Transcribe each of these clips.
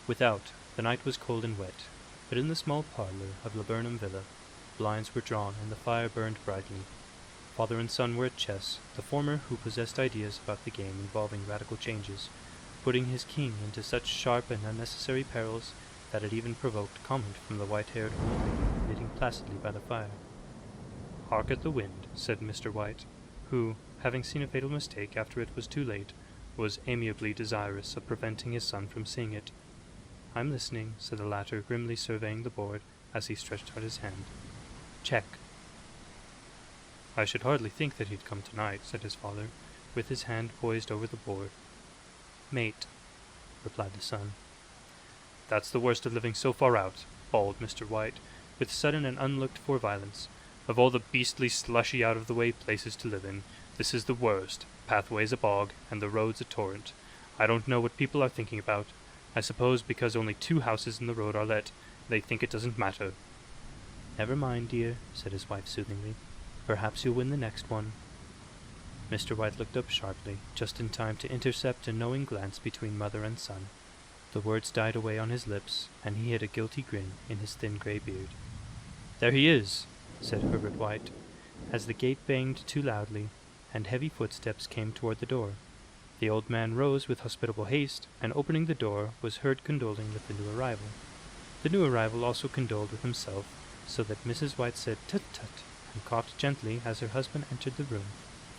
Without, the night was cold and wet, but in the small parlour of Laburnum Villa, blinds were drawn and the fire burned brightly. Father and son were at chess, the former who possessed ideas about the game involving radical changes, putting his king into such sharp and unnecessary perils that it even provoked comment from the white-haired old lady knitting placidly by the fire. "Hark at the wind," said Mr. White, who, having seen a fatal mistake after it was too late, was amiably desirous of preventing his son from seeing it. "I'm listening," said the latter, grimly surveying the board as he stretched out his hand. "Check." "I should hardly think that he'd come tonight," said his father, with his hand poised over the board. "Mate," replied the son. "That's the worst of living so far out," bawled Mr. White, with sudden and unlooked-for violence. "Of all the beastly, slushy, out-of-the-way places to live in, this is the worst. Pathway's a bog, and the road's a torrent. I don't know what people are thinking about. I suppose because only 2 houses in the road are let, they think it doesn't matter." "Never mind, dear," said his wife soothingly. "Perhaps you'll win the next one." Mr. White looked up sharply, just in time to intercept a knowing glance between mother and son. The words died away on his lips, and he hid a guilty grin in his thin grey beard. "There he is," said Herbert White, as the gate banged too loudly, and heavy footsteps came toward the door. The old man rose with hospitable haste, and opening the door, was heard condoling with the new arrival. The new arrival also condoled with himself, so that Mrs. White said "tut-tut," and coughed gently as her husband entered the room,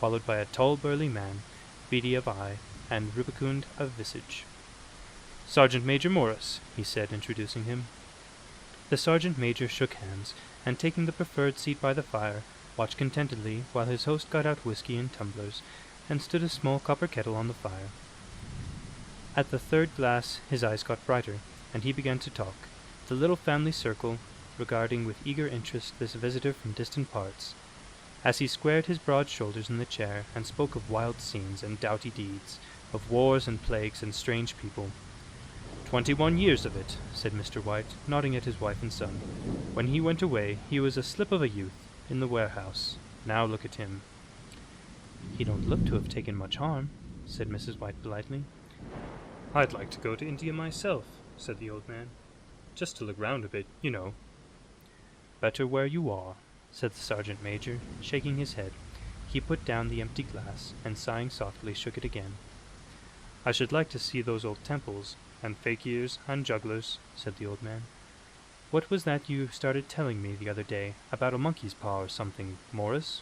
followed by a tall burly man, beady of eye, and rubicund of visage. "Sergeant Major Morris," he said, introducing him. The sergeant major shook hands, and taking the preferred seat by the fire, watched contentedly while his host got out whiskey in tumblers, and stood a small copper kettle on the fire. At the third glass his eyes got brighter, and he began to talk, the little family circle regarding with eager interest this visitor from distant parts. As he squared his broad shoulders in the chair, and spoke of wild scenes and doughty deeds, of wars and plagues and strange people. 21 years of it," said Mr. White, nodding at his wife and son. "When he went away, he was a slip of a youth, in the warehouse. Now look at him." "He don't look to have taken much harm," said Mrs. White politely. "I'd like to go to India myself," said the old man. "Just to look round a bit, you know." "Better where you are," said the sergeant major, shaking his head. He put down the empty glass, and sighing softly shook it again. "I should like to see those old temples, and fakirs and jugglers," said the old man. "What was that you started telling me the other day, about a monkey's paw or something, Morris?"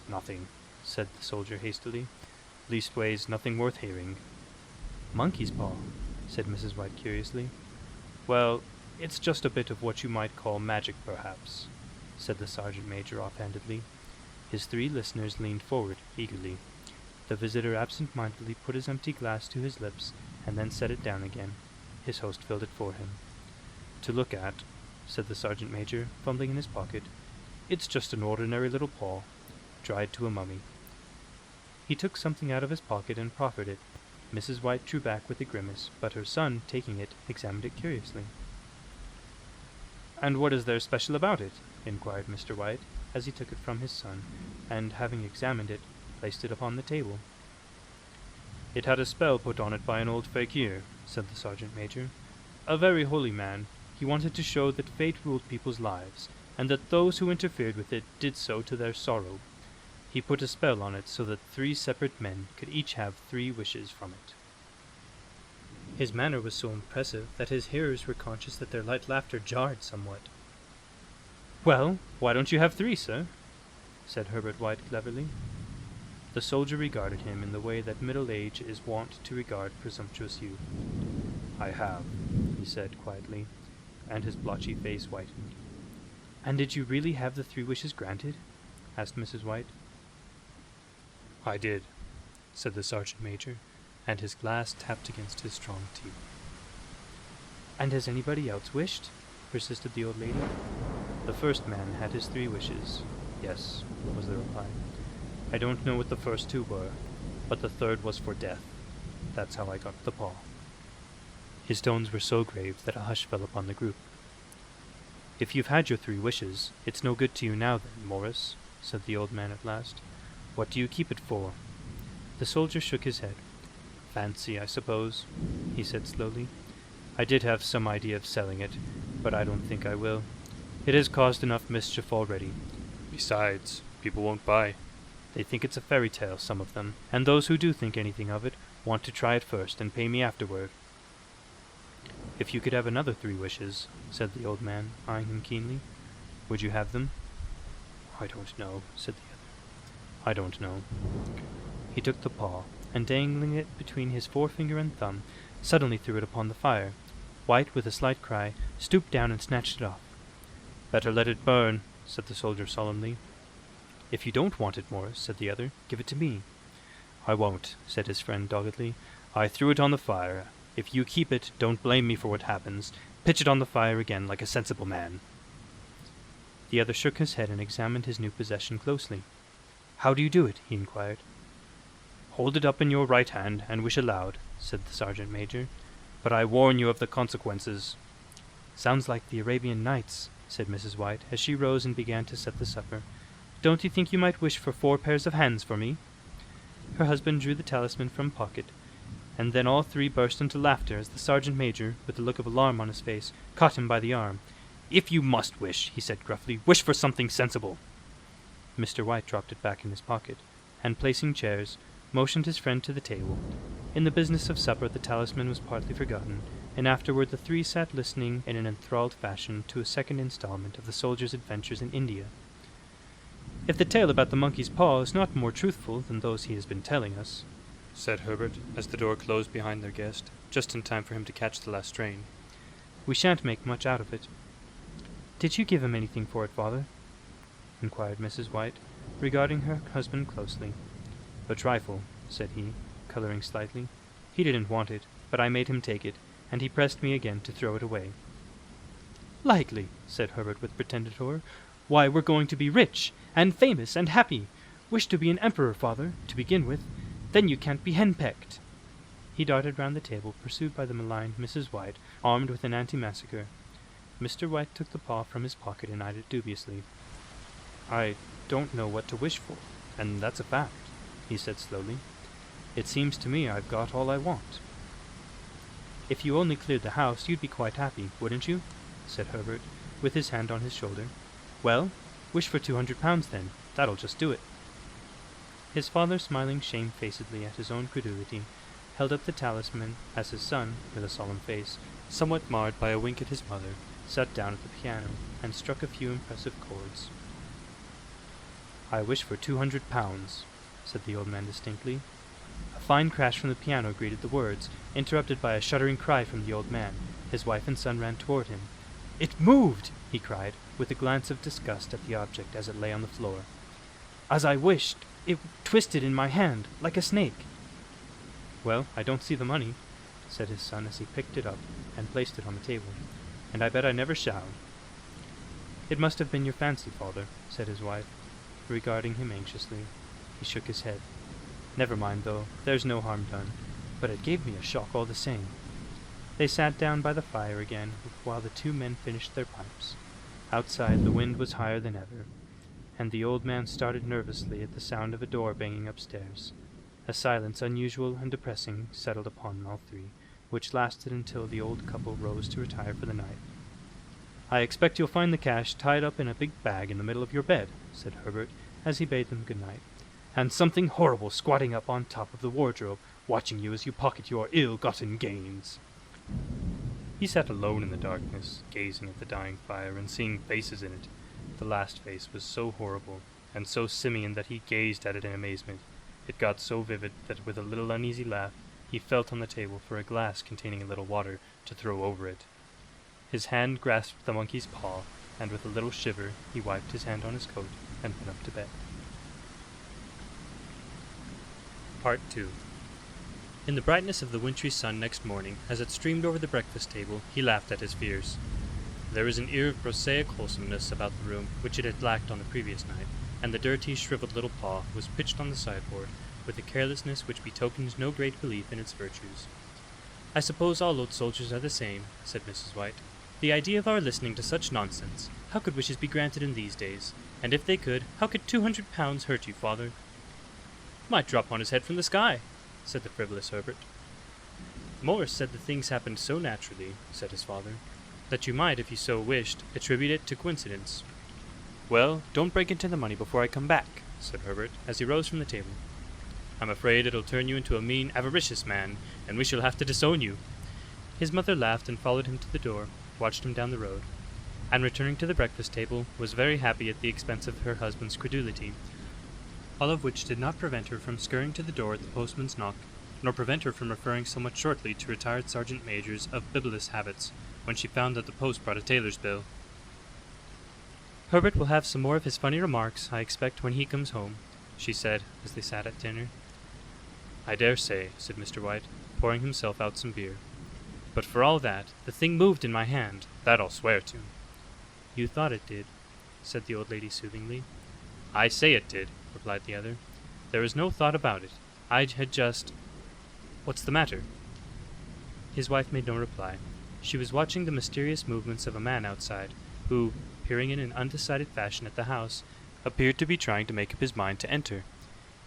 "Nothing," said the soldier hastily. "Leastways, nothing worth hearing." "Monkey's paw?" said Mrs. White curiously. "Well, it's just a bit of what you might call magic, perhaps," said the sergeant major offhandedly. His 3 listeners leaned forward eagerly. The visitor absent-mindedly put his empty glass to his lips, and then set it down again. His host filled it for him. "To look at," said the sergeant major, fumbling in his pocket, "it's just an ordinary little paw, dried to a mummy." He took something out of his pocket and proffered it. Mrs. White drew back with a grimace, but her son, taking it, examined it curiously. "And what is there special about it?" inquired Mr. White, as he took it from his son, and, having examined it, placed it upon the table. "It had a spell put on it by an old fakir," said the sergeant major. "A very holy man. He wanted to show that fate ruled people's lives, and that those who interfered with it did so to their sorrow. He put a spell on it so that 3 separate men could each have 3 wishes from it." His manner was so impressive that his hearers were conscious that their light laughter jarred somewhat. "Well, why don't you have 3, sir?" said Herbert White cleverly. The soldier regarded him in the way that middle age is wont to regard presumptuous youth. "I have," he said quietly, and his blotchy face whitened. "And did you really have the 3 wishes granted?" asked Mrs. White. "I did," said the sergeant major, and his glass tapped against his strong teeth. "And has anybody else wished?" persisted the old lady. "The first man had his 3 wishes, yes," was the reply. "I don't know what the first 2 were, but the third was for death. That's how I got the paw." His tones were so grave that a hush fell upon the group. "If you've had your 3 wishes, it's no good to you now then, Morris," said the old man at last. "What do you keep it for?" The soldier shook his head. "Fancy, I suppose," he said slowly. I did have some idea of selling it, but I don't think I will. It has caused enough mischief already. Besides, people won't buy. They think it's a fairy tale, some of them, and those who do think anything of it want to try it first and pay me afterward. If you could have another 3 wishes, said the old man, eyeing him keenly, would you have them? I don't know, said the other. I don't know. He took the paw, and dangling it between his forefinger and thumb, suddenly threw it upon the fire. White, with a slight cry, stooped down and snatched it off. Better let it burn, said the soldier solemnly. If you don't want it, Morris, said the other, give it to me. I won't, said his friend doggedly. I threw it on the fire. If you keep it, don't blame me for what happens. Pitch it on the fire again like a sensible man. The other shook his head and examined his new possession closely. How do you do it? He inquired. Hold it up in your right hand and wish aloud, said the sergeant major. But I warn you of the consequences. Sounds like the Arabian Nights, said Mrs. White, as she rose and began to set the supper. Don't you think you might wish for 4 pairs of hands for me? Her husband drew the talisman from pocket, and then all 3 burst into laughter as the sergeant major, with a look of alarm on his face, caught him by the arm. If you must wish, he said gruffly, wish for something sensible. Mr. White dropped it back in his pocket, and placing chairs, motioned his friend to the table. In the business of supper the talisman was partly forgotten, and afterward the 3 sat listening in an enthralled fashion to a second installment of the soldier's adventures in India. If the tale about the monkey's paw is not more truthful than those he has been telling us, said Herbert, as the door closed behind their guest, just in time for him to catch the last train, we shan't make much out of it. Did you give him anything for it, father? Inquired Mrs. White, regarding her husband closely. A trifle, said he, coloring slightly. He didn't want it, but I made him take it, and he pressed me again to throw it away. Likely, said Herbert with pretended horror. Why, we're going to be rich, and famous, and happy. Wish to be an emperor, father, to begin with. Then you can't be henpecked. He darted round the table, pursued by the maligned Mrs. White, armed with an anti-massacre. Mr. White took the paw from his pocket and eyed it dubiously. I don't know what to wish for, and that's a fact, he said slowly. It seems to me I've got all I want. If you only cleared the house, you'd be quite happy, wouldn't you? Said Herbert, with his hand on his shoulder. Well, wish for 200 pounds then. That'll just do it. His father, smiling shamefacedly at his own credulity, held up the talisman as his son, with a solemn face, somewhat marred by a wink at his mother, sat down at the piano and struck a few impressive chords. I wish for 200 pounds, said the old man distinctly. A fine crash from the piano greeted the words, interrupted by a shuddering cry from the old man. His wife and son ran toward him. It moved, he cried, with a glance of disgust at the object as it lay on the floor. As I wished, it twisted in my hand, like a snake. Well, I don't see the money, said his son as he picked it up and placed it on the table, and I bet I never shall. It must have been your fancy, father, said his wife, regarding him anxiously. He shook his head. Never mind, though, there's no harm done, but it gave me a shock all the same. They sat down by the fire again, while the 2 men finished their pipes. Outside the wind was higher than ever, and the old man started nervously at the sound of a door banging upstairs. A silence unusual and depressing settled upon all 3, which lasted until the old couple rose to retire for the night. I expect you'll find the cash tied up in a big bag in the middle of your bed, said Herbert, as he bade them good night, and something horrible squatting up on top of the wardrobe, watching you as you pocket your ill-gotten gains. He sat alone in the darkness, gazing at the dying fire and seeing faces in it. The last face was so horrible, and so simian that he gazed at it in amazement. It got so vivid that with a little uneasy laugh he felt on the table for a glass containing a little water to throw over it. His hand grasped the monkey's paw, and with a little shiver he wiped his hand on his coat and went up to bed. Part 2. In the brightness of the wintry sun next morning, as it streamed over the breakfast table, he laughed at his fears. There was an air of prosaic wholesomeness about the room which it had lacked on the previous night, and the dirty, shriveled little paw was pitched on the sideboard with a carelessness which betokened no great belief in its virtues. I suppose all old soldiers are the same, said Mrs. White. The idea of our listening to such nonsense! How could wishes be granted in these days? And if they could, how could 200 pounds hurt you, father? Might drop on his head from the sky, said the frivolous Herbert. Morris said the things happened so naturally, said his father, that you might, if you so wished, attribute it to coincidence. Well, don't break into the money before I come back, said Herbert, as he rose from the table. I'm afraid it'll turn you into a mean, avaricious man, and we shall have to disown you. His mother laughed and followed him to the door, watched him down the road, and returning to the breakfast table, was very happy at the expense of her husband's credulity, all of which did not prevent her from scurrying to the door at the postman's knock, nor prevent her from referring somewhat shortly to retired sergeant majors of bibulous habits, when she found that the post brought a tailor's bill. Herbert will have some more of his funny remarks, I expect, when he comes home, she said, as they sat at dinner. I dare say, said Mr. White, pouring himself out some beer. But for all that, the thing moved in my hand, that I'll swear to. You thought it did, said the old lady soothingly. I say it did, replied the other. There was no thought about it. I had just— What's the matter? His wife made no reply. She was watching the mysterious movements of a man outside, who, peering in an undecided fashion at the house, appeared to be trying to make up his mind to enter.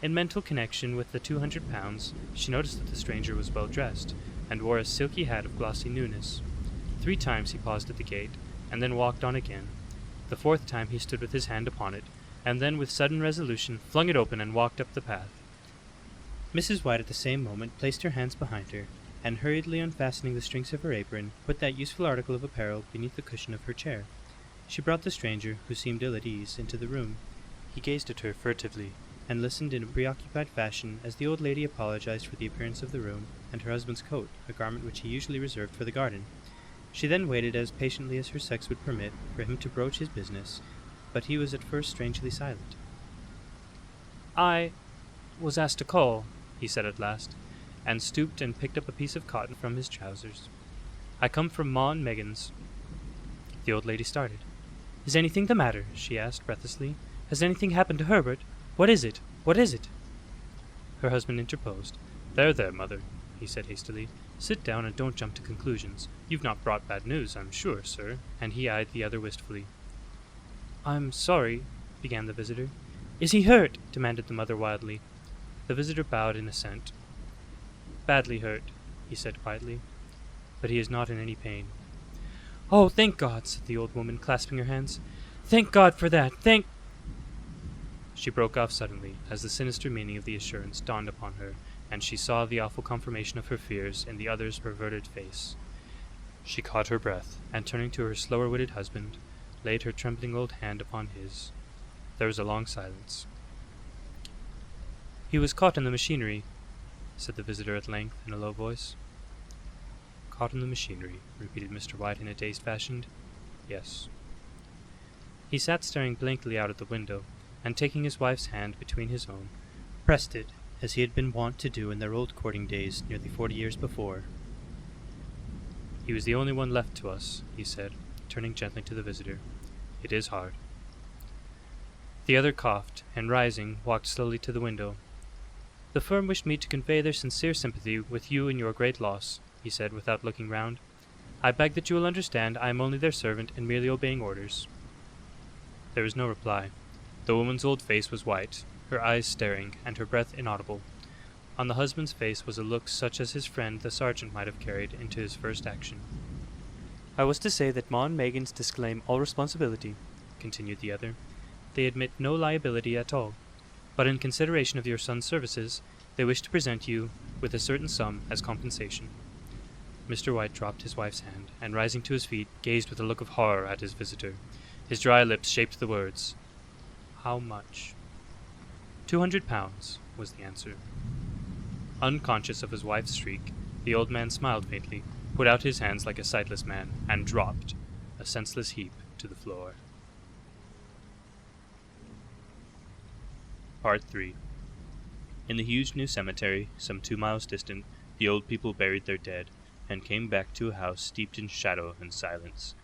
In mental connection with the 200 pounds, she noticed that the stranger was well dressed, and wore a silky hat of glossy newness. 3 times he paused at the gate, and then walked on again. The 4th time he stood with his hand upon it, and then with sudden resolution flung it open and walked up the path. Mrs. White at the same moment placed her hands behind her, and hurriedly unfastening the strings of her apron, put that useful article of apparel beneath the cushion of her chair. She brought the stranger, who seemed ill at ease, into the room. He gazed at her furtively, and listened in a preoccupied fashion as the old lady apologized for the appearance of the room and her husband's coat, a garment which he usually reserved for the garden. She then waited as patiently as her sex would permit for him to broach his business, but he was at first strangely silent. I was asked to call, he said at last, and stooped and picked up a piece of cotton from his trousers. I come from Ma and Megan's. The old lady started. Is anything the matter? She asked breathlessly. Has anything happened to Herbert? What is it? What is it? Her husband interposed. There, mother, he said hastily. Sit down and don't jump to conclusions. You've not brought bad news, I'm sure, sir. And he eyed the other wistfully. I'm sorry, began the visitor. Is he hurt? Demanded the mother wildly. The visitor bowed in assent. Badly hurt, he said quietly, but he is not in any pain. Oh, thank God, said the old woman, clasping her hands. Thank God for that, thank— She broke off suddenly, as the sinister meaning of the assurance dawned upon her, and she saw the awful confirmation of her fears in the other's perverted face. She caught her breath, and turning to her slower-witted husband, laid her trembling old hand upon his. There was a long silence. He was caught in the machinery, said the visitor at length, in a low voice. Caught in the machinery, repeated Mr. White in a dazed fashion. Yes. He sat staring blankly out at the window, and taking his wife's hand between his own, pressed it, as he had been wont to do in their old courting days nearly 40 years before. He was the only one left to us, he said, turning gently to the visitor. It is hard. The other coughed, and rising, walked slowly to the window. The firm wished me to convey their sincere sympathy with you in your great loss, he said, without looking round. I beg that you will understand I am only their servant and merely obeying orders. There was no reply. The woman's old face was white, her eyes staring, and her breath inaudible. On the husband's face was a look such as his friend the sergeant might have carried into his first action. I was to say that Ma and Megan's disclaim all responsibility, continued the other. They admit no liability at all, but in consideration of your son's services, they wish to present you with a certain sum as compensation. Mr. White dropped his wife's hand, and rising to his feet, gazed with a look of horror at his visitor. His dry lips shaped the words. How much? 200 pounds, was the answer. Unconscious of his wife's shriek, the old man smiled faintly, put out his hands like a sightless man, and dropped, a senseless heap, to the floor. Part 3. In the huge new cemetery, some 2 miles distant, the old people buried their dead, and came back to a house steeped in shadow and silence.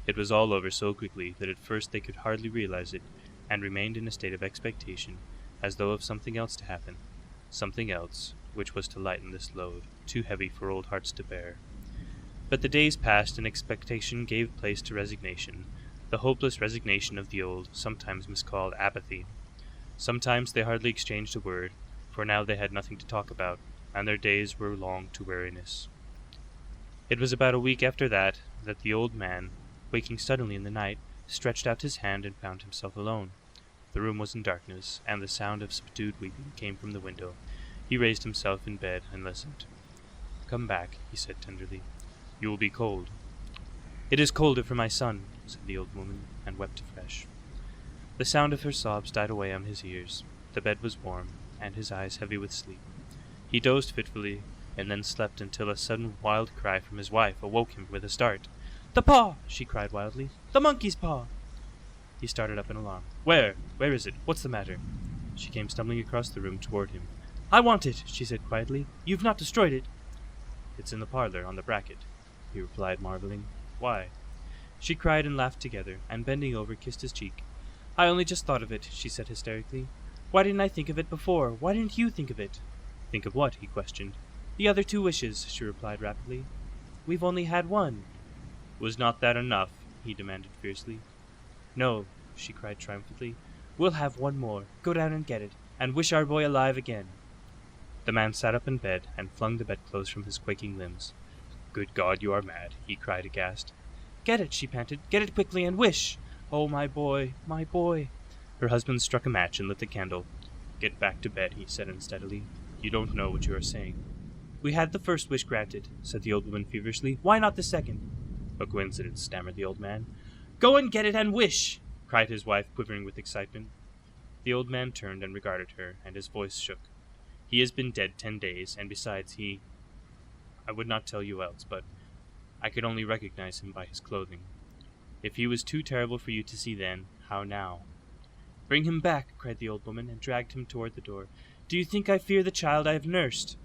It was all over so quickly that at first they could hardly realize it, and remained in a state of expectation, as though of something else to happen, something else, which was to lighten this load, too heavy for old hearts to bear. But the days passed, and expectation gave place to resignation, the hopeless resignation of the old, sometimes miscalled apathy. Sometimes they hardly exchanged a word, for now they had nothing to talk about, and their days were long to weariness. It was about a week after that the old man, waking suddenly in the night, stretched out his hand and found himself alone. The room was in darkness, and the sound of subdued weeping came from the window. He raised himself in bed and listened. "Come back," he said tenderly. "You will be cold." "It is colder for my son," said the old woman, and wept afresh. The sound of her sobs died away on his ears. The bed was warm, and his eyes heavy with sleep. He dozed fitfully, and then slept until a sudden wild cry from his wife awoke him with a start. "The paw!" she cried wildly. "The monkey's paw!" He started up in alarm. "Where? Where is it? What's the matter?" She came stumbling across the room toward him. "I want it," she said quietly. "You've not destroyed it." "It's in the parlor, on the bracket," he replied, marveling. "Why?" She cried and laughed together, and bending over, kissed his cheek. "I only just thought of it," she said hysterically. "Why didn't I think of it before? Why didn't you think of it?" "Think of what?" he questioned. "The other 2 wishes," she replied rapidly. "We've only had one." "Was not that enough?" he demanded fiercely. "No," she cried triumphantly. "We'll have one more. Go down and get it, and wish our boy alive again." The man sat up in bed and flung the bedclothes from his quaking limbs. "Good God, you are mad," he cried aghast. "Get it," she panted. "Get it quickly and wish. Oh, my boy, my boy." Her husband struck a match and lit the candle. "Get back to bed," he said unsteadily. "You don't know what you are saying." "We had the first wish granted," said the old woman feverishly. "Why not the second?" "A coincidence," stammered the old man. "Go and get it and wish!" cried his wife, quivering with excitement. The old man turned and regarded her, and his voice shook. "He has been dead 10 days, and besides I would not tell you else, but I could only recognize him by his clothing. If he was too terrible for you to see then, how now?" "Bring him back," cried the old woman, and dragged him toward the door. "Do you think I fear the child I have nursed?"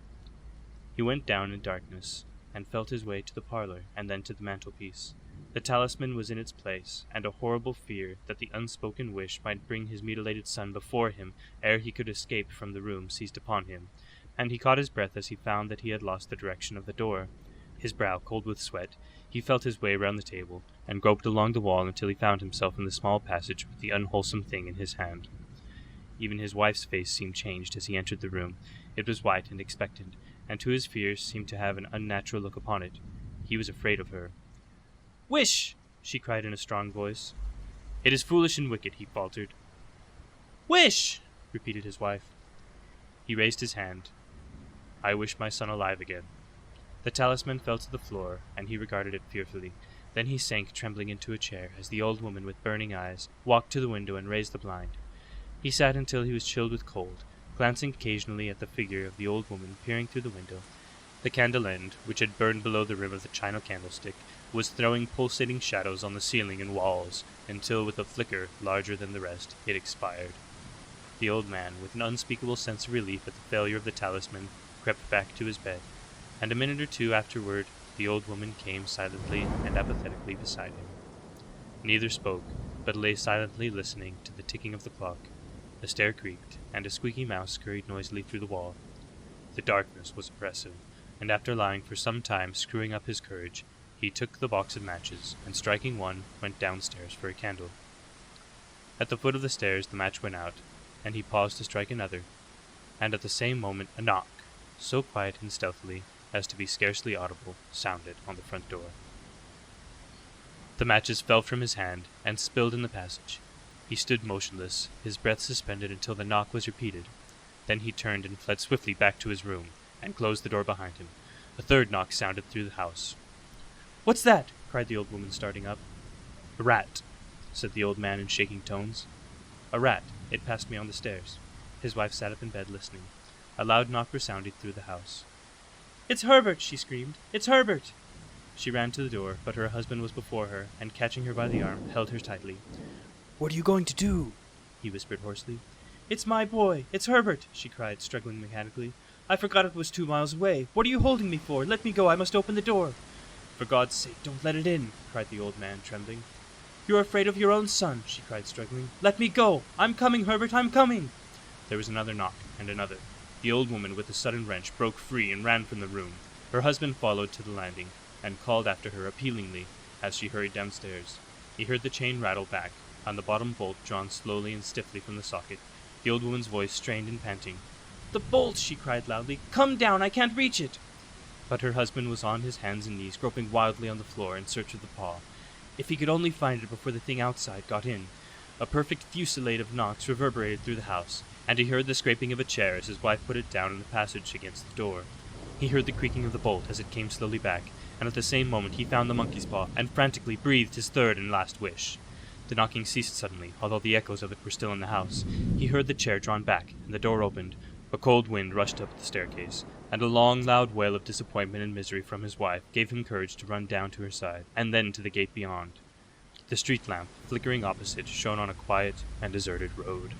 He went down in darkness, and felt his way to the parlor, and then to the mantelpiece. The talisman was in its place, and a horrible fear that the unspoken wish might bring his mutilated son before him ere he could escape from the room seized upon him, and he caught his breath as he found that he had lost the direction of the door. His brow cold with sweat, he felt his way round the table, and groped along the wall until he found himself in the small passage with the unwholesome thing in his hand. Even his wife's face seemed changed as he entered the room. It was white and expectant, and to his fears seemed to have an unnatural look upon it. He was afraid of her. "Wish!" she cried in a strong voice. "It is foolish and wicked," he faltered. "Wish!" repeated his wife. He raised his hand. "I wish my son alive again." The talisman fell to the floor, and he regarded it fearfully. Then he sank trembling into a chair as the old woman with burning eyes walked to the window and raised the blind. He sat until he was chilled with cold, glancing occasionally at the figure of the old woman peering through the window. The candle end, which had burned below the rim of the china candlestick, was throwing pulsating shadows on the ceiling and walls, until with a flicker larger than the rest, it expired. The old man, with an unspeakable sense of relief at the failure of the talisman, crept back to his bed, and a minute or 2 afterward the old woman came silently and apathetically beside him. Neither spoke, but lay silently listening to the ticking of the clock. A stair creaked, and a squeaky mouse scurried noisily through the wall. The darkness was oppressive, and after lying for some time screwing up his courage, he took the box of matches, and striking one, went downstairs for a candle. At the foot of the stairs the match went out, and he paused to strike another, and at the same moment a knock, so quiet and stealthily as to be scarcely audible, sounded on the front door. The matches fell from his hand and spilled in the passage. He stood motionless, his breath suspended until the knock was repeated. Then he turned and fled swiftly back to his room, and closed the door behind him. A third knock sounded through the house. "What's that?" cried the old woman, starting up. "A rat," said the old man in shaking tones. "A rat. It passed me on the stairs." His wife sat up in bed listening. A loud knock resounded through the house. "It's Herbert!" she screamed. "It's Herbert!" She ran to the door, but her husband was before her, and catching her by the arm, held her tightly. "What are you going to do?" he whispered hoarsely. "It's my boy! It's Herbert!" she cried, struggling mechanically. "I forgot it was 2 miles away. What are you holding me for? Let me go. I must open the door." "For God's sake, don't let it in," cried the old man, trembling. "You're afraid of your own son," she cried, struggling. "Let me go. I'm coming, Herbert, I'm coming." There was another knock, and another. The old woman, with a sudden wrench, broke free and ran from the room. Her husband followed to the landing, and called after her appealingly as she hurried downstairs. He heard the chain rattle back, and the bottom bolt drawn slowly and stiffly from the socket. The old woman's voice strained and panting. "The bolt!" she cried loudly. "Come down! I can't reach it!" But her husband was on his hands and knees, groping wildly on the floor in search of the paw. If he could only find it before the thing outside got in. A perfect fusillade of knocks reverberated through the house, and he heard the scraping of a chair as his wife put it down in the passage against the door. He heard the creaking of the bolt as it came slowly back, and at the same moment he found the monkey's paw, and frantically breathed his third and last wish. The knocking ceased suddenly, although the echoes of it were still in the house. He heard the chair drawn back, and the door opened. A cold wind rushed up the staircase, and a long, loud wail of disappointment and misery from his wife gave him courage to run down to her side, and then to the gate beyond. The street lamp, flickering opposite, shone on a quiet and deserted road.